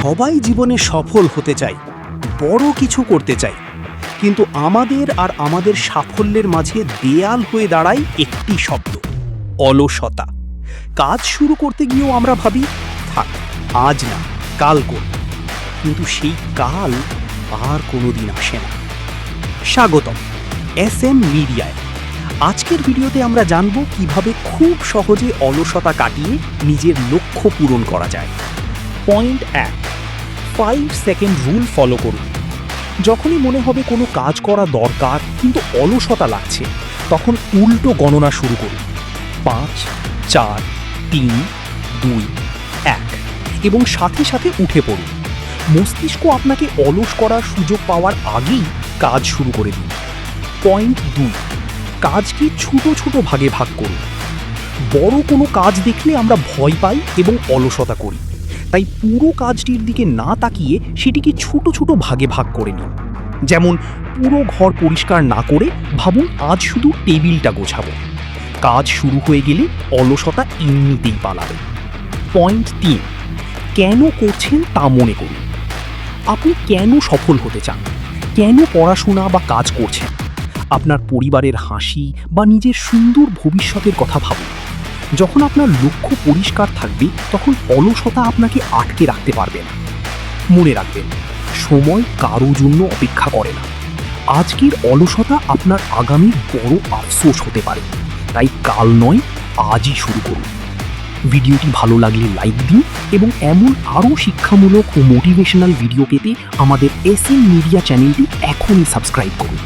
সবাই জীবনে সফল হতে চাই, বড় কিছু করতে চাই, কিন্তু আমাদের আর আমাদের সাফল্যের মাঝে দেয়াল হয়ে দাঁড়ায় একটি শব্দ: অলসতা। কাজ শুরু করতে গিয়েও আমরা ভাবি, থাক, আজ না, কাল করব। কিন্তু সেই কাল আর কোনোদিন আসে না। স্বাগতম SM মিডিয়ায়। আজকের ভিডিওতে আমরা জানব কিভাবে খুব সহজে অলসতা কাটিয়ে নিজের লক্ষ্য পূরণ করা যায়। পয়েন্ট 1, 5 সেকেন্ড রুল ফলো করুন। যখনই মনে হবে কোনো কাজ করা দরকার কিন্তু অলসতা লাগছে, তখন উল্টো গণনা শুরু করুন। 5, 4, 3, 2, 1 এবং সাথে সাথে উঠে পড়ুন। মস্তিষ্ক আপনাকে অলস করার সুযোগ পাওয়ার আগেই কাজ শুরু করে দিন। পয়েন্ট 2, কাজকে ছোট ছোট ভাগে ভাগ করুন। বড় কোনো কাজ দেখলে আমরা ভয় পাই এবং অলসতা করি, তাই পুরো কাজটির দিকে না তাকিয়ে সেটিকে ছোট ছোট ভাগে ভাগ করে নিন। যেমন, পুরো ঘর পরিষ্কার না করে ভাবুন আজ শুধু টেবিলটা গোছাবো। কাজ শুরু হয়ে গেলে অলসতা এমনিতেই পালাবে। পয়েন্ট 3, কেন করছেন তা মনে করুন। আপনি কেন সফল হতে চান? কেন পড়াশোনা বা কাজ করছেন? আপনার পরিবারের হাসি বা নিজের সুন্দর ভবিষ্যতের কথা ভাবুন। যখন আপনার লক্ষ্য পরিষ্কার থাকবে, তখন অলসতা আপনাকে আটকে রাখতে পারবে না। মনে রাখবেন, সময় কারো জন্য অপেক্ষা করে না। আজকের অলসতা আপনার আগামীর বড় আফসোস হতে পারে, তাই কাল নয়, আজই শুরু করুন। ভিডিওটি ভালো লাগলে লাইক দিন এবং এমন আরও শিক্ষামূলক ও মোটিভেশনাল ভিডিও পেতে আমাদের SM মিডিয়া চ্যানেলটি এখনই সাবস্ক্রাইব করুন।